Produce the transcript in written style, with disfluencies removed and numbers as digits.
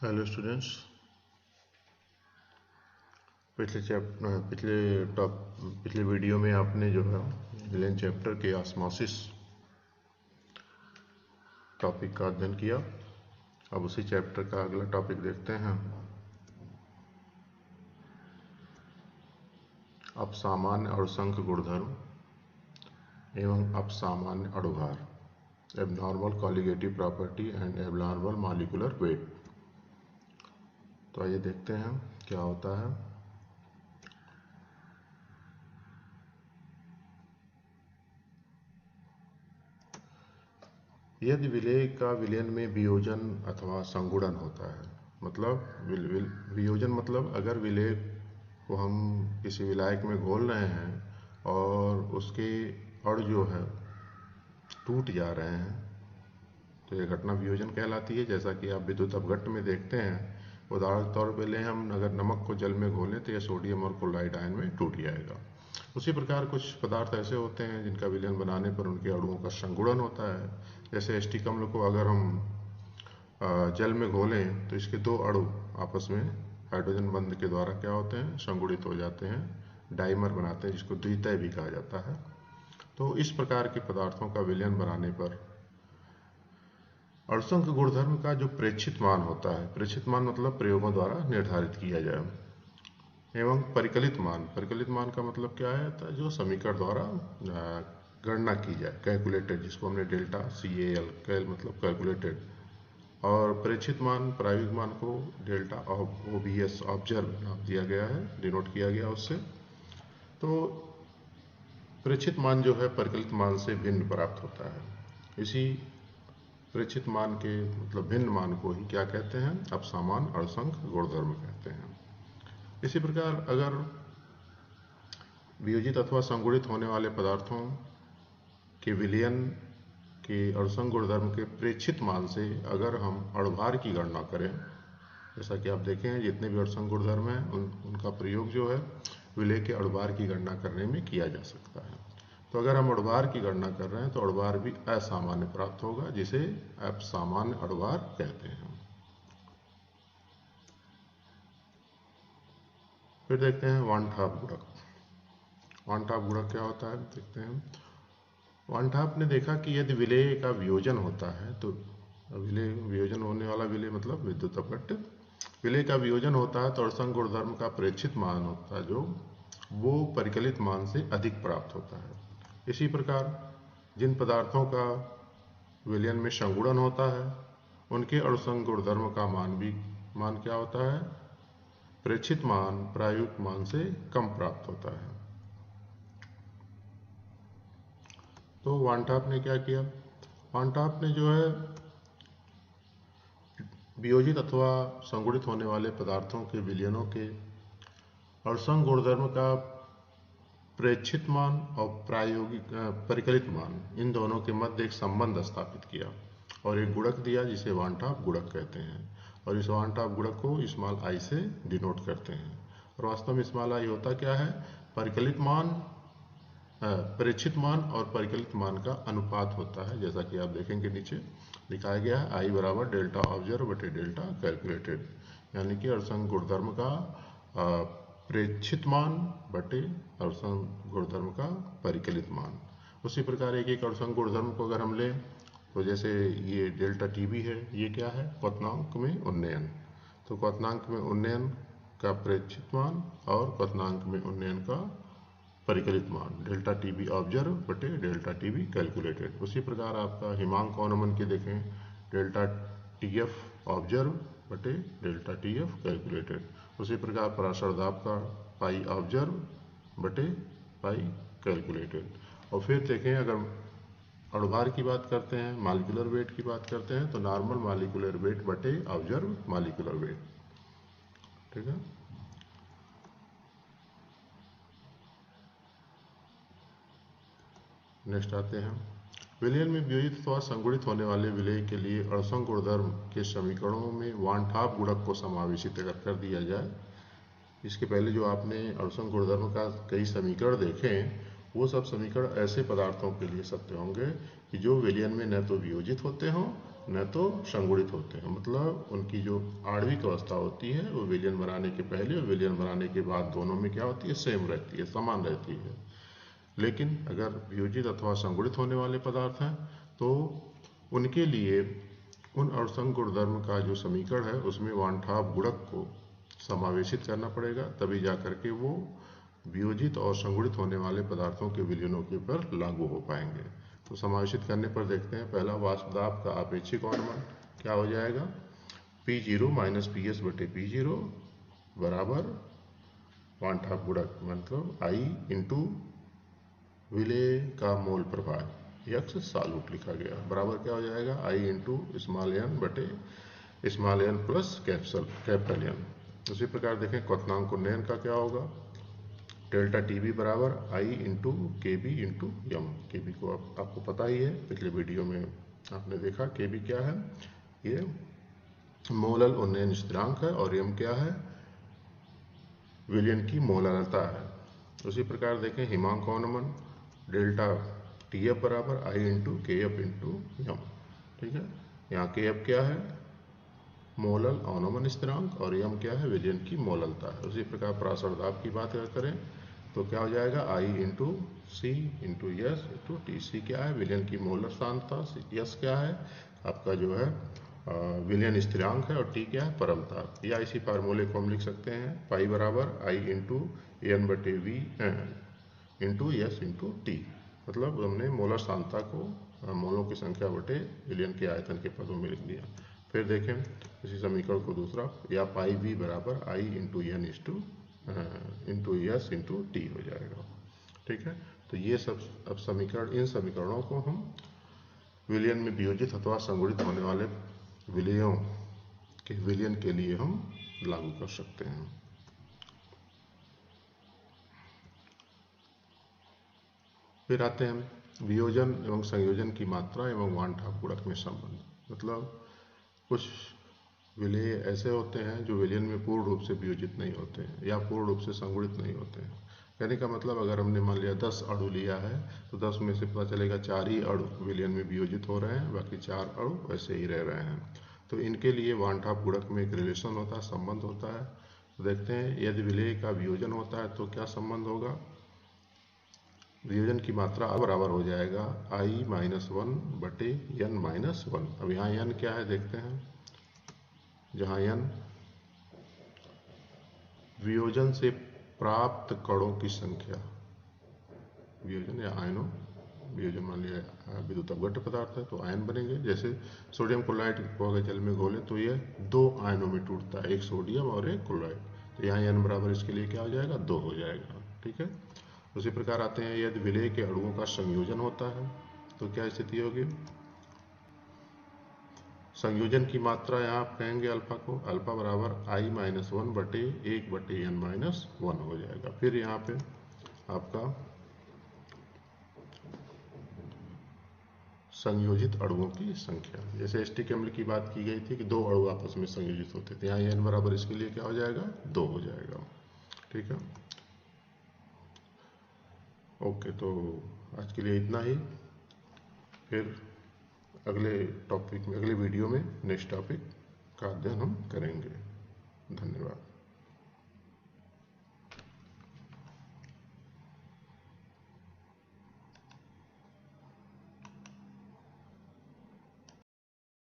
Hello students. पिछले video में आपने जो है विलेन चैप्टर के ऑस्मोसिस टॉपिक का अध्ययन किया। अब उसी चैप्टर का अगला टॉपिक देखते हैं। अपसामान्य अणुसंख गुणधर्म एवं अपसामान्य अणुभार, abnormal colligative property and abnormal molecular weight. तो आइए देखते हैं क्या होता है। यदि विलेय का विलयन में वियोजन अथवा संगुणन होता है, मतलब वियोजन मतलब अगर विलेय को हम किसी विलायक में घोल रहे हैं और उसके अणु जो है टूट जा रहे हैं तो यह घटना वियोजन कहलाती है। जैसा कि आप विद्युत अपघट्ट में देखते हैं, उदाहरण के तौर पर ले हम अगर नमक को जल में घोलें तो यह सोडियम और क्लोराइड आयन में टूट जाएगा। उसी प्रकार कुछ पदार्थ ऐसे होते हैं जिनका विलयन बनाने पर उनके अणुओं का संगुणन होता है। जैसे एस्टिक अम्ल को अगर हम जल में घोलें तो इसके दो अणु आपस में हाइड्रोजन बंध के द्वारा क्या होते हैं, संगुणित हो जाते हैं, डाइमर बनाते हैं, जिसको द्वितीय भी कहा जाता है। तो इस प्रकार के पदार्थों का विलयन बनाने पर अणुसंख गुणधर्म का जो प्रेक्षित मान होता है, प्रेक्षित मान मतलब प्रयोगों द्वारा निर्धारित किया जाए, एवं परिकलित मान का मतलब क्या है, तो जो समीकरण द्वारा गणना की जाए, कैलकुलेटेड, जिसको हमने डेल्टा CAL, कैल मतलब कैलकुलेटेड, और प्रेक्षित मान प्रायोगिक मान को डेल्टा OBS ऑब्जर्व नाम दिया गया है, डिनोट किया गया उससे। तो प्रेक्षित मान जो है परिकलित मान से भिन्न प्राप्त होता है। इसी प्रेक्षित मान के मतलब भिन्न मान को ही क्या कहते हैं, अपसामान्य अणुसंख गुणधर्म कहते हैं। इसी प्रकार अगर वियोजित अथवा संगुणित होने वाले पदार्थों के विलयन के अणुसंख गुणधर्म के प्रेक्षित मान से अगर हम अणुभार की गणना करें, जैसा कि आप देखें जितने भी अणुसंख गुणधर्म हैं उनका प्रयोग जो है विलेय के अणुभार की गणना करने में किया जा सकता है। तो अगर हम अणुभार की गणना कर रहे हैं तो अणुभार भी असामान्य प्राप्त होगा, जिसे अपसामान्य अणुभार कहते हैं। फिर देखते हैं वन टॉप गुणक। वन टॉप गुणक क्या होता है देखते हैं। वन टॉप ने देखा कि यदि विलेय का वियोजन होता है तो वियोजन होने वाला विलेय मतलब विद्युत अपघट्ट, विलेय का वियोजन होता है तो अणुसंख गुणधर्म का प्रेक्षित मान होता है जो वो परिकलित मान से अधिक प्राप्त होता है। इसी प्रकार जिन पदार्थों का विलयन में संगुणन होता है उनके अणुसंख गुणधर्म का मान क्या होता है, प्रेक्षित मान प्रायोगिक मान से कम प्राप्त होता है। तो वन टॉप ने क्या किया, वन टॉप ने जो है वियोजित अथवा संगुणित होने वाले पदार्थों के विलयनों के अणुसंख गुणधर्म का प्रेक्षित मान और प्रायोगिक परिकलित मान, इन दोनों के मध्य एक संबंध स्थापित किया और एक गुणक दिया जिसे वन टॉप गुणक कहते हैं। और इस वन टॉप गुणक को स्मॉल आई से डिनोट करते हैं। और वास्तव में स्मॉल आई होता क्या है, परिकलित मान, प्रेक्षित मान और परिकलित मान का अनुपात होता है। जैसा कि आप देखेंगे नीचे दिखाया गया है, आई बराबर डेल्टा ऑब्जर्व बटे डेल्टा कैलकुलेटेड, यानी कि अणुसंख गुणधर्म का प्रेक्षित मान बटे अणुसंख गुणधर्म का परिकलित मान। उसी प्रकार एक एक अणुसंख गुणधर्म को अगर हम लें तो जैसे ये डेल्टा TB है, ये क्या है, क्वथनांक में उन्नयन। तो क्वथनांक में उन्नयन का प्रेक्षित मान और क्वथनांक में उन्नयन का परिकलित मान, डेल्टा TB ऑब्जर्व बटे डेल्टा TB कैलकुलेटेड। उसी प्रकार आपका हिमांक अवनमन के देखें, डेल्टा TF ऑब्जर्व बटे डेल्टा TF कैलकुलेटेड। उसी प्रकार पराशर दाब का पाई ऑब्जर्व बटे पाई कैलकुलेटेड। और फिर देखें अगर अणुभार की बात करते हैं, मॉलिक्यूलर वेट की बात करते हैं, तो नॉर्मल मॉलिक्यूलर वेट बटे ऑब्जर्व मॉलिक्यूलर वेट। ठीक है। नेक्स्ट आते हैं, विलयन में वियोजित अथवा संगुणित होने वाले विलेय के लिए अणुसंख गुणधर्म के समीकरणों में वन टॉप गुणक को समावेशित अगर कर दिया जाए। इसके पहले जो आपने अणुसंख गुणधर्म का कई समीकरण देखे हैं, वो सब समीकरण ऐसे पदार्थों के लिए सत्य होंगे कि जो विलयन में न तो वियोजित होते हों न तो संगुणित होते हैं। मतलब उनकी जो आणविक अवस्था होती है वो विलयन बनाने के पहले और विलयन बनाने के बाद दोनों में क्या होती है, सेम रहती है, समान रहती है। लेकिन अगर वियोजित अथवा संगुणित होने वाले पदार्थ हैं तो उनके लिए उन अणुसंघ गुणधर्म का जो समीकरण है उसमें वान ठाप गुणक को समावेशित करना पड़ेगा, तभी जाकर के वो वियोजित और संगुणित होने वाले पदार्थों के विलयनों के ऊपर लागू हो पाएंगे। तो समावेशित करने पर देखते हैं, पहला वाष्प दाब का आपेक्षिक अनुमान क्या हो जाएगा, P0 माइनस PS बटे P0 बराबर वान ठाप गुणक मतलब I इंटू विलेय का मोल प्रभाव यक्स सालूट लिखा गया, बराबर क्या हो जाएगा I इंटू स्मॉल n बटे small n plus capital N। उसी प्रकार देखें क्वथनांक उन्नयन का क्या होगा, डेल्टा टीबी बराबर आई इंटू के बी इंटू यम। के बी को आपको पता ही है, पिछले वीडियो में आपने देखा के बी क्या है, ये मोलल उन्नयन स्थिरांक है और यम क्या है, विलयन की मोलरता है। उसी प्रकार देखें हिमांक अनुमान डेल्टा टी एफ बराबर आई इंटू के एफ इंटू यम। ठीक है, यहाँ के एफ क्या है, मोलल अवनमन स्थिरांक और यम क्या है, विलयन की मोललता है। उसी प्रकार परासर दाब की बात करें तो क्या हो जाएगा आई इंटू सी इंटू यस इंटू टी। सी क्या है, विलयन की मोलर सांद्रता, यस क्या है आपका जो है विलयन स्थिरांक है और टी क्या है, परमता। या इसी फार्मूले को हम लिख सकते हैं पाई बराबर आई इंटू एन बटे V into S into T. मतलब हमने मोलर सांद्रता को मोलों की संख्या बटे विलयन के आयतन के पदों में लिख दिया। फिर देखें इसी समीकरण को दूसरा, या पाई वी बराबर I into N into S into T हो जाएगा। ठीक है, तो ये सब अब समीकरण, इन समीकरणों को हम विलयन में वियोजित अथवा संगुणित होने वाले विलयों के विलयन के लिए हम लागू कर सकते हैं। फिर आते हैं वियोजन एवं संयोजन की मात्रा एवं वान ठाप गुणक में संबंध। मतलब कुछ विलेय ऐसे होते हैं जो विलयन में पूर्ण रूप से वियोजित नहीं होते हैं या पूर्ण रूप से संगुणित नहीं होते हैं। कहने का मतलब अगर हमने मान लिया 10 अणु लिया है तो 10 में से पता चलेगा 4 ही अणु विलयन में वियोजित हो रहे हैं, बाकी 4 अणु वैसे ही रह रहे हैं। तो इनके लिए वान ठाप गुणक में एक रिलेशन होता है, संबंध होता है। तो देखते हैं यदि विलेय का वियोजन होता है तो क्या संबंध होगा, वियोजन की मात्रा बराबर हो जाएगा आई माइनस वन बटे एन माइनस वन। अब यहाँ एन क्या है देखते हैं, जहाँ एन वियोजन से प्राप्त कणों की संख्या, वियोजन या आयनों, वियोजन मान लिया विद्युत अपघट्य पदार्थ है तो आयन बनेंगे। जैसे सोडियम क्लोराइड को अगर जल में घोले तो ये 2 आयनों में टूटता है, एक सोडियम और एक क्लोराइड। तो यहाँ एन बराबर इसके लिए क्या हो जाएगा, 2 हो जाएगा। ठीक है, उसी प्रकार आते हैं यदि विलेय के अणुओं का संयोजन होता है तो क्या स्थिति होगी, संयोजन की मात्रा यहाँ आप कहेंगे अल्फा को, अल्फा बराबर आई माइनस वन बटे 1 बटे एन माइनस वन हो जाएगा। फिर यहाँ पे आपका संयोजित अणुओं की संख्या, जैसे एस्टिक अम्ल की बात की गई थी कि 2 अणु आपस में संयोजित होते थे, यहाँ एन बराबर इसके लिए क्या हो जाएगा, 2 हो जाएगा। ठीक है, ओके, तो आज के लिए इतना ही। फिर अगले टॉपिक में, अगले वीडियो में नेक्स्ट टॉपिक का अध्ययन हम करेंगे। धन्यवाद।